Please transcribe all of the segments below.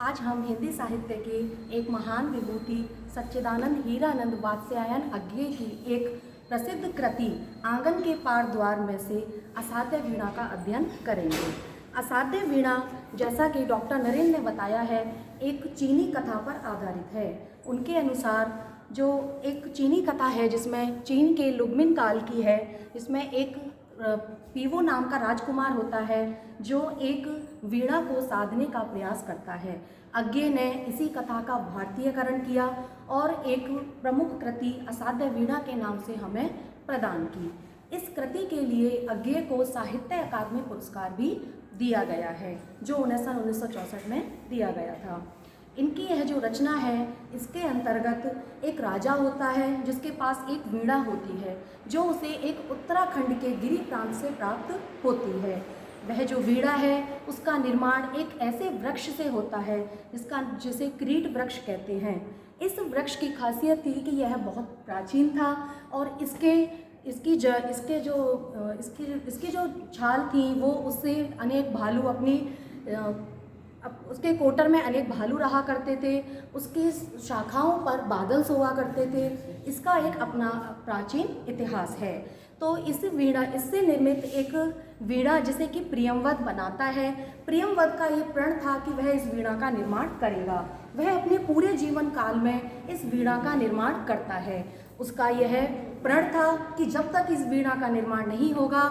आज हम हिंदी साहित्य की एक महान विभूति सच्चिदानंद हीरानंद वात्स्यायन अज्ञे की एक प्रसिद्ध कृति आंगन के पार द्वार में से असाध्य वीणा का अध्ययन करेंगे। असाध्य वीणा, जैसा कि डॉक्टर नरेंद्र ने बताया है, एक चीनी कथा पर आधारित है। उनके अनुसार जो एक चीनी कथा है जिसमें चीन के लुग्मिन काल की है, जिसमें एक पीवो नाम का राजकुमार होता है जो एक वीणा को साधने का प्रयास करता है। अज्ञे ने इसी कथा का भारतीयकरण किया और एक प्रमुख कृति असाध्य वीणा के नाम से हमें प्रदान की। इस कृति के लिए अज्ञे को साहित्य अकादमी पुरस्कार भी दिया गया है, जो 1964 में दिया गया था। इनकी यह जो रचना है, इसके अंतर्गत एक राजा होता है जिसके पास एक वीणा होती है जो उसे एक उत्तराखंड के गिरी प्रांत से प्राप्त होती है। वह जो वीणा है उसका निर्माण एक ऐसे वृक्ष से होता है जिसे क्रीट वृक्ष कहते हैं। इस वृक्ष की खासियत थी कि यह बहुत प्राचीन था और इसकी जो छाल थी वो उससे अनेक भालू उसके कोटर में अनेक भालू रहा करते थे। उसकी शाखाओं पर बादल सोआ करते थे। इसका एक अपना प्राचीन इतिहास है। तो इससे निर्मित एक वीणा जिसे कि प्रियंवद बनाता है। प्रियंवद का ये प्रण था कि वह इस वीणा का निर्माण करेगा। वह अपने पूरे जीवन काल में इस वीणा का निर्माण करता है। उसका यह प्रण था कि जब तक इस वीणा का निर्माण नहीं होगा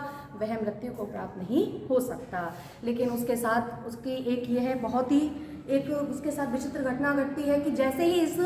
वह मृत्यु को प्राप्त नहीं हो सकता। लेकिन उसके साथ उसकी उसके साथ विचित्र घटना घटती है कि जैसे ही इस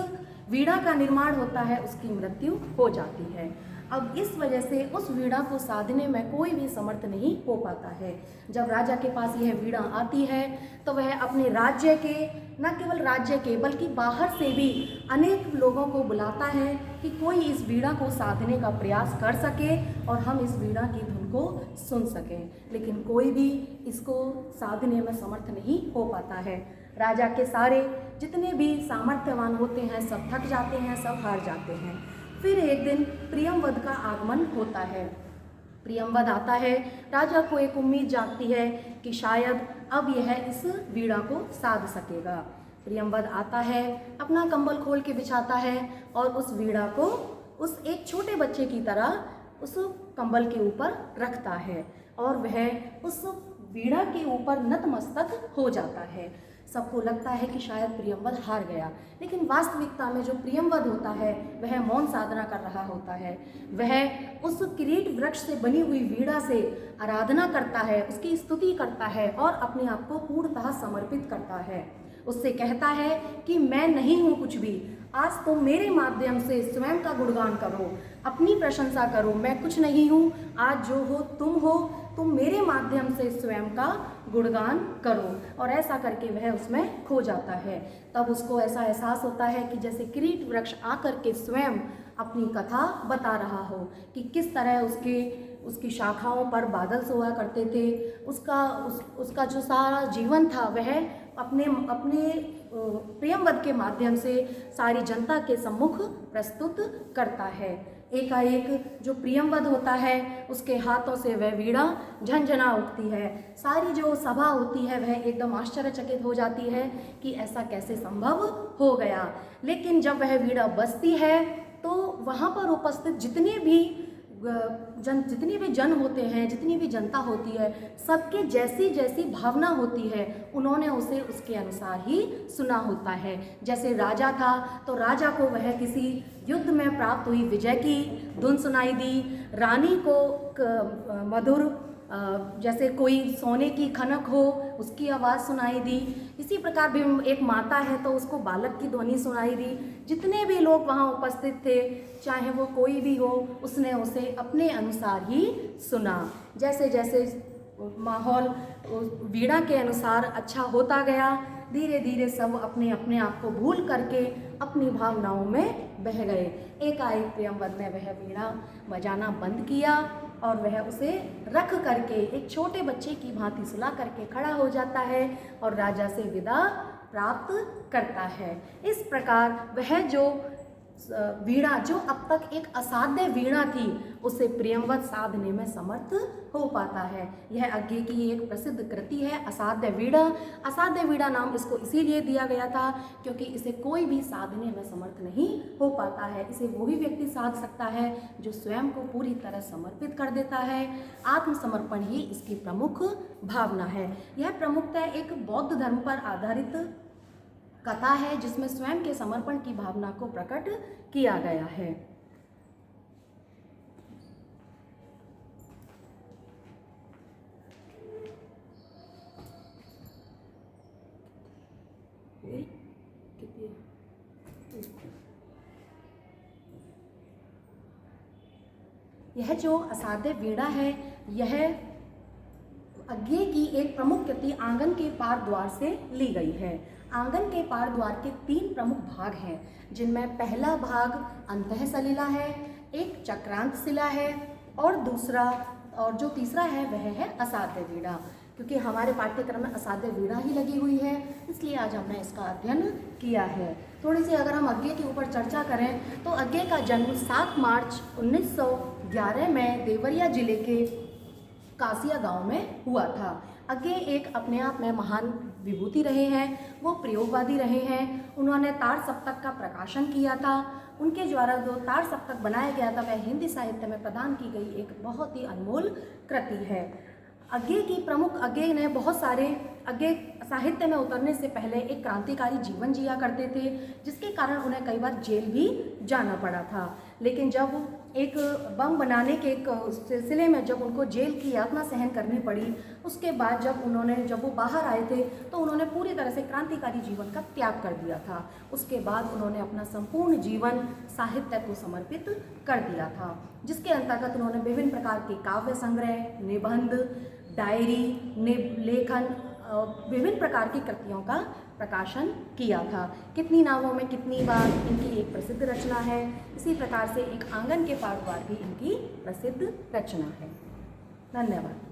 वीणा का निर्माण होता है उसकी मृत्यु हो जाती है। अब इस वजह से उस वीणा को साधने में कोई भी समर्थ नहीं हो पाता है। जब राजा के पास यह वीणा आती है तो वह अपने राज्य के, न केवल राज्य के बल्कि बाहर से भी अनेक लोगों को बुलाता है कि कोई इस वीणा को साधने का प्रयास कर सके और हम इस वीणा की धुन को सुन सकें। लेकिन कोई भी इसको साधने में समर्थ नहीं हो पाता है। राजा के सारे जितने भी सामर्थ्यवान होते हैं सब थक जाते हैं, सब हार जाते हैं। फिर एक दिन प्रियंवद का आगमन होता है। प्रियंवद आता है। राजा को एक उम्मीद जागती है कि शायद अब यह इस वीणा को साध सकेगा। प्रियंवद आता है, अपना कंबल खोल के बिछाता है और उस वीणा को उस एक छोटे बच्चे की तरह उस कंबल के ऊपर रखता है और वह उस वीणा के ऊपर नतमस्तक हो जाता है। सबको लगता है कि शायद प्रियंवद हार गया, लेकिन वास्तविकता में जो प्रियंवद होता है वह मौन साधना कर रहा होता है। वह उस किरीट वृक्ष से बनी हुई वीणा से आराधना करता है, उसकी स्तुति करता है और अपने आप को पूर्णतः समर्पित करता है। उससे कहता है कि मैं नहीं हूँ कुछ भी, आज तुम मेरे माध्यम से स्वयं का गुणगान करो, अपनी प्रशंसा करो। मैं कुछ नहीं हूँ, आज जो हो, तुम मेरे माध्यम से स्वयं का गुणगान करो। और ऐसा करके वह उसमें खो जाता है। तब उसको ऐसा एहसास होता है कि जैसे किरीट वृक्ष आकर के स्वयं अपनी कथा बता रहा हो कि किस तरह उसकी शाखाओं पर बादल सोया करते थे। उसका जो सारा जीवन था वह अपने प्रियंवद के माध्यम से सारी जनता के सम्मुख प्रस्तुत करता है। एकाएक जो प्रियंवद होता है उसके हाथों से वह वीणा झनझना उठती है। सारी जो सभा होती है वह एकदम आश्चर्यचकित हो जाती है कि ऐसा कैसे संभव हो गया। लेकिन जब वह वीणा बजती है तो वहाँ पर उपस्थित जितने भी जन होते हैं, जितनी भी जनता होती है, सबके जैसी भावना होती है उन्होंने उसे उसके अनुसार ही सुना होता है। जैसे राजा था तो राजा को वह किसी युद्ध में प्राप्त हुई विजय की धुन सुनाई दी। रानी को मधुर जैसे कोई सोने की खनक हो उसकी आवाज़ सुनाई दी। इसी प्रकार भी एक माता है तो उसको बालक की ध्वनि सुनाई दी। जितने भी लोग वहाँ उपस्थित थे, चाहे वो कोई भी हो, उसने उसे अपने अनुसार ही सुना। जैसे जैसे माहौल वीणा के अनुसार अच्छा होता गया, धीरे धीरे सब अपने आप को भूल करके अपनी भावनाओं में बह गए। एकाएक प्रियंवद ने वह वीणा बजाना बंद किया और वह उसे रख करके एक छोटे बच्चे की भांति सुला करके खड़ा हो जाता है और राजा से विदा प्राप्त करता है। इस प्रकार वह जो वीणा जो अब तक एक असाध्य वीणा थी उसे प्रेमवत साधने में समर्थ हो पाता है। यह अज्ञे की एक प्रसिद्ध कृति है असाध्य वीणा। असाध्य वीणा नाम इसको इसीलिए दिया गया था क्योंकि इसे कोई भी साधने में समर्थ नहीं हो पाता है। इसे वही व्यक्ति साध सकता है जो स्वयं को पूरी तरह समर्पित कर देता है। आत्मसमर्पण ही इसकी प्रमुख भावना है। यह प्रमुखतः एक बौद्ध धर्म पर आधारित कथा है जिसमें स्वयं के समर्पण की भावना को प्रकट किया गया है। यह जो असाध्य वीणा है यह अज्ञे की एक प्रमुख कृति आंगन के पार द्वार से ली गई है। आंगन के पार द्वार के 3 प्रमुख भाग हैं जिनमें पहला भाग अंतः सलिला है, एक चक्रांत शिला है और जो तीसरा है वह है असाध्य वीणा। क्योंकि हमारे पाठ्यक्रम में असाध्य वीणा ही लगी हुई है इसलिए आज हमने इसका अध्ययन किया है। थोड़ी सी अगर हम अज्ञे के ऊपर चर्चा करें तो अज्ञे का जन्म 7 मार्च 1911 में देवरिया जिले के कासिया गांव में हुआ था। अज्ञे एक अपने आप में महान विभूति रहे हैं, वो प्रयोगवादी रहे हैं। उन्होंने तार सप्तक का प्रकाशन किया था। उनके द्वारा जो तार सप्तक बनाया गया था वह हिंदी साहित्य में प्रदान की गई एक बहुत ही अनमोल कृति है। अज्ञे ने बहुत सारे अज्ञे साहित्य में उतरने से पहले एक क्रांतिकारी जीवन जिया करते थे जिसके कारण उन्हें कई बार जेल भी जाना पड़ा था। लेकिन जब एक बम बनाने के सिलसिले में जब उनको जेल की यातना सहन करनी पड़ी उसके बाद जब वो बाहर आए थे तो उन्होंने पूरी तरह से क्रांतिकारी जीवन का त्याग कर दिया था। उसके बाद उन्होंने अपना संपूर्ण जीवन साहित्य को समर्पित कर दिया था जिसके अंतर्गत उन्होंने विभिन्न प्रकार के काव्य संग्रह, निबंध, डायरी, लेखन, विभिन्न प्रकार की कृतियों का प्रकाशन किया था। कितनी नावों में कितनी बार इनकी एक प्रसिद्ध रचना है। इसी प्रकार से एक आंगन के पार द्वार भी इनकी प्रसिद्ध रचना है। धन्यवाद।